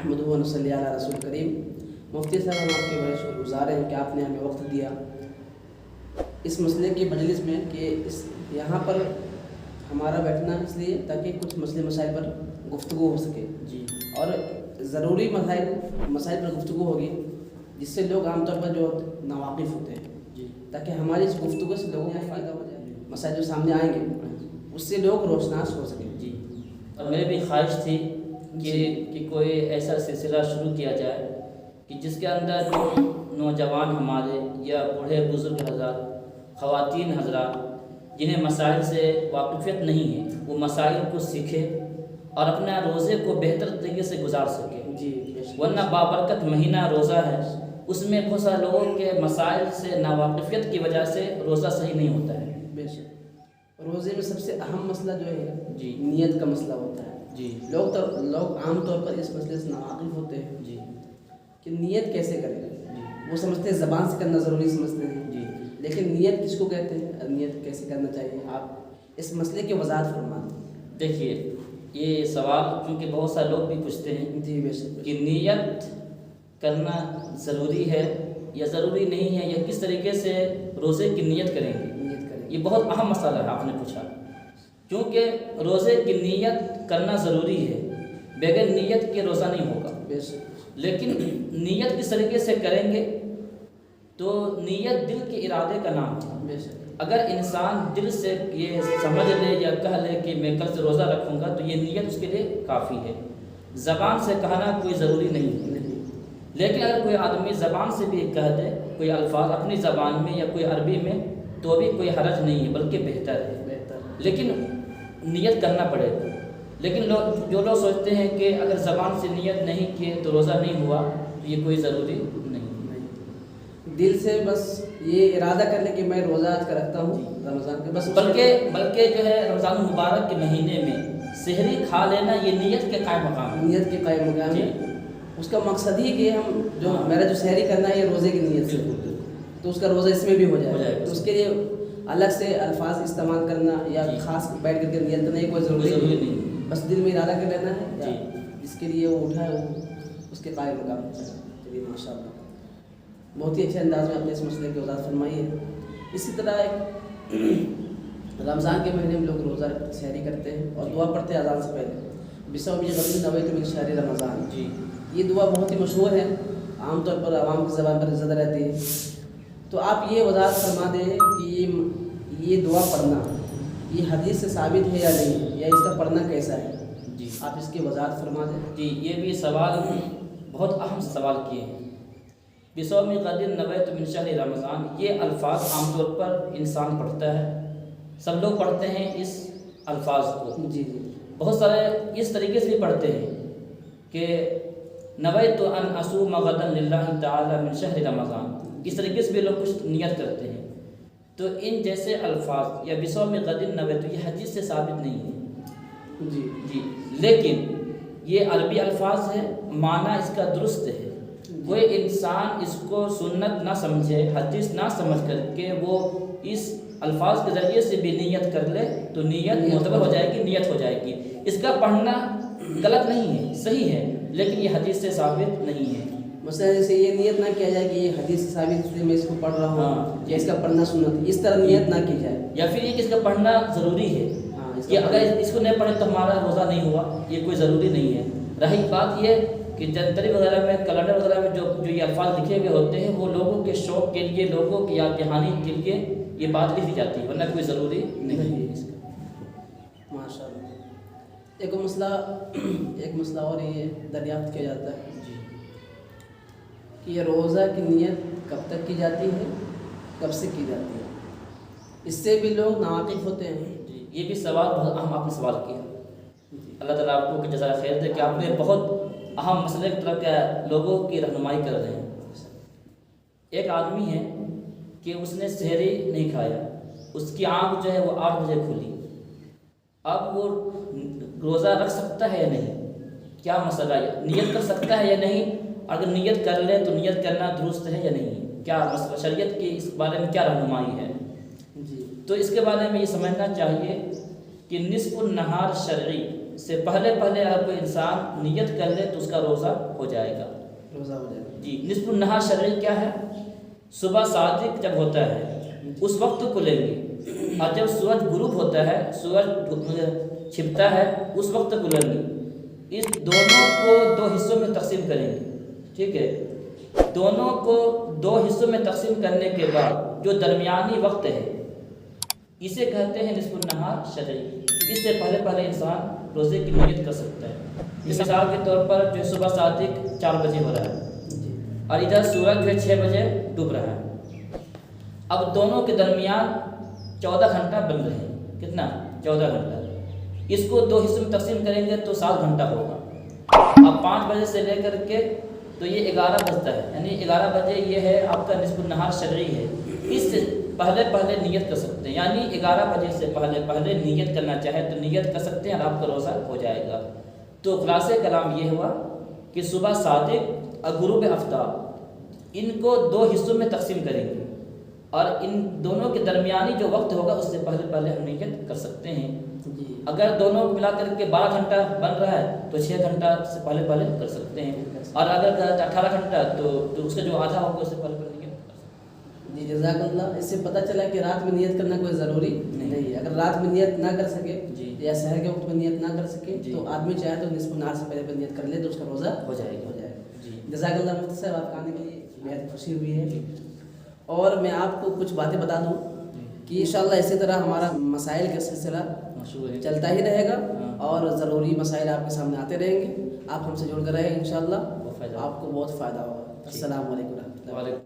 نحمدہ و نصلی علی رسول کریم۔ مفتی صاحب ہم آپ کے بڑے شکر گزار ہیں کہ آپ نے ہمیں وقت دیا اس مسئلے کی مجلس میں کہ یہاں پر ہمارا بیٹھنا اس لیے تاکہ کچھ مسئلے مسائل پر گفتگو ہو سکے جی، اور ضروری مسائل پر گفتگو ہوگی جس سے لوگ عام طور پر جو ناواقف ہوتے ہیں، جی، تاکہ ہماری اس گفتگو سے لوگوں کو فائدہ ہو جائے، مسائل جو سامنے آئیں گے اس سے لوگ روشناس ہو سکیں۔ جی، اور میری بھی خواہش تھی کہ کوئی ایسا سلسلہ شروع کیا جائے کہ جس کے اندر نوجوان ہمارے یا بوڑھے بزرگ حضرات، خواتین حضرات جنہیں مسائل سے واقفیت نہیں ہے وہ مسائل کو سیکھے اور اپنا روزے کو بہتر طریقے سے گزار سکے۔ جی، ورنہ بابرکت مہینہ روزہ ہے، اس میں بہت سارے لوگوں کے مسائل سے ناواقفیت کی وجہ سے روزہ صحیح نہیں ہوتا ہے۔ بے شک روزے میں سب سے اہم مسئلہ جو ہے جی، نیت کا مسئلہ ہوتا ہے۔ جی، لوگ عام طور پر اس مسئلے سے ناواقف ہوتے ہیں جی، کہ نیت کیسے کریں۔ جی، وہ سمجھتے ہیں زبان سے کرنا ضروری سمجھتے ہیں، جی، لیکن نیت کس کو کہتے ہیں، نیت کیسے کرنا چاہیے، آپ اس مسئلے کی وضاحت فرما دیں۔ دیکھیے یہ سوال چونکہ بہت سارے لوگ بھی پوچھتے ہیں جی بے شک، کہ نیت کرنا ضروری ہے یا ضروری نہیں ہے، یا کس طریقے سے روزے کی نیت کریں گے۔ نیت کریں۔ یہ بہت اہم مسئلہ ہے، آپ نے پوچھا، کیونکہ روزے کی نیت کرنا ضروری ہے، بغیر نیت کے روزہ نہیں ہوگا۔ بے شک، لیکن نیت کس طریقے سے کریں گے تو نیت دل کے ارادے کا نام ہے۔ بے شک، اگر انسان دل سے یہ سمجھ لے یا کہہ لے کہ میں کل سے روزہ رکھوں گا تو یہ نیت اس کے لیے کافی ہے، زبان سے کہنا کوئی ضروری نہیں ہے۔ لیکن اگر کوئی آدمی زبان سے بھی کہہ دے کوئی الفاظ اپنی زبان میں یا کوئی عربی میں تو بھی کوئی حرج نہیں ہے، بلکہ بہتر ہے، لیکن نیت کرنا پڑے گا۔ لیکن جو لوگ سوچتے ہیں کہ اگر زبان سے نیت نہیں کیے تو روزہ نہیں ہوا تو یہ کوئی ضروری نہیں۔ دل سے بس یہ ارادہ کر لیں کہ میں روزہ آج کا رکھتا ہوں رمضان کے، بس بلکہ جو ہے رمضان المبارک کے مہینے میں سحری کھا لینا یہ نیت کے قائم مقام ہے۔ نیت کے قائم مقام ہے، اس کا مقصد ہی کہ ہم میرا جو سحری کرنا ہے یہ روزے کی نیت سے، تو اس کا روزہ اس میں بھی ہو جائے گا۔ تو اس کے لیے الگ سے الفاظ استعمال کرنا یا خاص بیٹھ کر کے نیت کرنا یہ کوئی ضروری نہیں، بس دل میں ارادہ کر لینا ہے جس کے لیے وہ اٹھا ہے وہ اس کے قائم مقام ہے۔ چلیے ماشاء اللہ، بہت ہی اچھے انداز میں آپ نے اس مسئلے کی وضاحت فرمائی ہے۔ اسی طرح رمضان کے مہینے میں لوگ روزہ سحری کرتے ہیں اور دعا پڑھتے ہیں اذان سے پہلے، بصوم غد نویت من شہر رمضان۔ جی، یہ دعا بہت ہی مشہور ہے، عام طور پر عوام کی زبان پر زیادہ رہتی ہے، تو آپ یہ وضاحت فرما دیں کہ یہ دعا پڑھنا یہ حدیث سے ثابت ہے یا نہیں، یا اس کا پڑھنا کیسا ہے؟ جی، آپ اس کی وضاحت فرما دیں۔ جی، یہ بھی سوال بہت اہم سوال کیے ہیں۔ بصوم غد نویت من شہر رمضان، یہ الفاظ عام طور پر انسان پڑھتا ہے، سب لوگ پڑھتے ہیں اس الفاظ کو۔ جی جی، بہت سارے اس طریقے سے بھی پڑھتے ہیں کہ نویت ان اصوم غدا للہ تعالی من شہر رمضان، اس طریقے سے بھی لوگ کچھ نیت کرتے ہیں۔ تو ان جیسے الفاظ یا بصوم غد نویت یہ حدیث سے ثابت نہیں ہے۔ جی جی، لیکن یہ عربی الفاظ ہے، معنی اس کا درست ہے۔ کوئی انسان اس کو سنت نہ سمجھے، حدیث نہ سمجھ کر کے وہ اس الفاظ کے ذریعے سے بھی نیت کر لے تو نیت معتبر ہو جائے گی، نیت ہو جائے گی۔ اس کا پڑھنا غلط نہیں ہے، صحیح ہے، لیکن یہ حدیث سے ثابت نہیں ہے۔ مثلا جیسے یہ نیت نہ کیا جائے کہ یہ حدیث سے ثابت اس لیے میں اس کو پڑھ رہا ہوں یا اس کا پڑھنا سنت ہے، اس طرح نیت نہ کی جائے، یا پھر یہ کہ اس کا پڑھنا ضروری ہے کہ اگر اس کو نہیں پڑھے تو ہمارا روزہ نہیں ہوا، یہ کوئی ضروری نہیں ہے۔ رہی بات یہ کہ جنتری وغیرہ میں، کیلنڈر وغیرہ میں جو یہ الفاظ لکھے ہوئے ہوتے ہیں وہ لوگوں کے شوق کے لیے، لوگوں کی یاد دہانی کے لیے یہ بات لکھی جاتی ہے، ورنہ کوئی ضروری نہیں ہے اس کا۔ ماشاء اللہ۔ ایک مسئلہ اور یہ دریافت کیا جاتا ہے جی، کہ یہ روزہ کی نیت کب تک کی جاتی ہے، کب سے کی جاتی ہے، اس سے بھی لوگ ناواقف ہوتے ہیں۔ جی، یہ بھی سوال بہت اہم آپ نے سوال کیا۔ اللہ تعالیٰ آپ کو جزائے خیر دے کہ آپ نے بہت اہم مسئلے کی طرف لوگوں کی رہنمائی کر رہے ہیں۔ ایک آدمی ہے کہ اس نے سحری نہیں کھایا، اس کی آنکھ جو ہے وہ 8 بجے کھلی، اب وہ روزہ رکھ سکتا ہے یا نہیں؟ کیا مسئلہ ہے؟ نیت کر سکتا ہے یا نہیں؟ اگر نیت کر لے تو نیت کرنا درست ہے یا نہیں؟ کیا مسئلہ شریعت کی اس بارے میں کیا رہنمائی ہے؟ جی، تو اس کے بارے میں یہ سمجھنا چاہیے کہ نصف النہار شرعی سے پہلے اگر کوئی انسان نیت کر لے تو اس کا روزہ ہو جائے گا. روزہ ہو جائے گا. جی. نصف النہار شرعی کیا ہے؟ صبح صادق جب ہوتا ہے اس وقت کھلیں گے، اور جب سورج غروب ہوتا ہے، سورج چھپتا ہے، اس وقت کھلیں گے. اس دونوں کو 2 حصوں میں تقسیم کریں گے. ٹھیک ہے. دونوں کو 2 حصوں میں تقسیم کرنے کے بعد جو درمیانی وقت ہے اسے کہتے ہیں نصف النہار شرعی. اس سے پہلے انسان روزے کی نیت کر سکتا ہے. مثال کے طور پر جو صبح صادق 4 بجے ہو رہا ہے اور ادھر سورج جو ہے 6 بجے ڈوب رہا ہے. اب دونوں کے درمیان 14 گھنٹہ بن رہے ہیں. کتنا؟ 14 گھنٹہ. اس کو 2 حصوں میں تقسیم کریں گے تو 7 گھنٹہ ہوگا. اب 5 بجے سے لے کر کے تو یہ 11 بجتا ہے، یعنی 11 بجے یہ ہے آپ کا نصف النہار شرعی ہے. اس سے پہلے نیت کر سکتے ہیں، یعنی 11 بجے سے پہلے نیت کرنا چاہے تو نیت کر سکتے ہیں اور آپ کا روزہ ہو جائے گا. تو خلاصہ کلام یہ ہوا کہ صبح صادق اور غروب آفتاب ان کو 2 حصوں میں تقسیم کریں گے، اور ان دونوں کے درمیانی جو وقت ہوگا اس سے پہلے ہم نیت کر سکتے ہیں. اگر دونوں کو ملا کر کے 12 گھنٹہ بن رہا ہے تو 6 گھنٹہ سے پہلے کر سکتے ہیں، اور اگر 18 گھنٹہ تو اس کا جو آدھا ہوگا اس سے پہلے نیت کر سکتے ہیں. جی جزاک اللہ. اس سے پتہ چلا کہ رات میں نیت کرنا کوئی ضروری نہیں ہے. اگر رات میں نیت نہ کر سکے یا سحر کے وقت میں نیت نہ کر سکے تو آدمی چاہے تو نصف النہار سے پہلے نیت کر لے تو اس کا روزہ ہو جائے گا. جزاک اللہ مفتی صاحب، آپ آنے کے لیے بہت خوشی ہوئی ہے. اور میں آپ کو کچھ باتیں بتا دوں کہ انشاءاللہ اسی طرح ہمارا مسائل کا سلسلہ چلتا ہی رہے گا اور ضروری مسائل آپ کے سامنے آتے رہیں گے. آپ ہم سے جڑ کر رہے انشاءاللہ، آپ کو بہت فائدہ ہوگا. السلام علیکم ورحمۃ اللہ.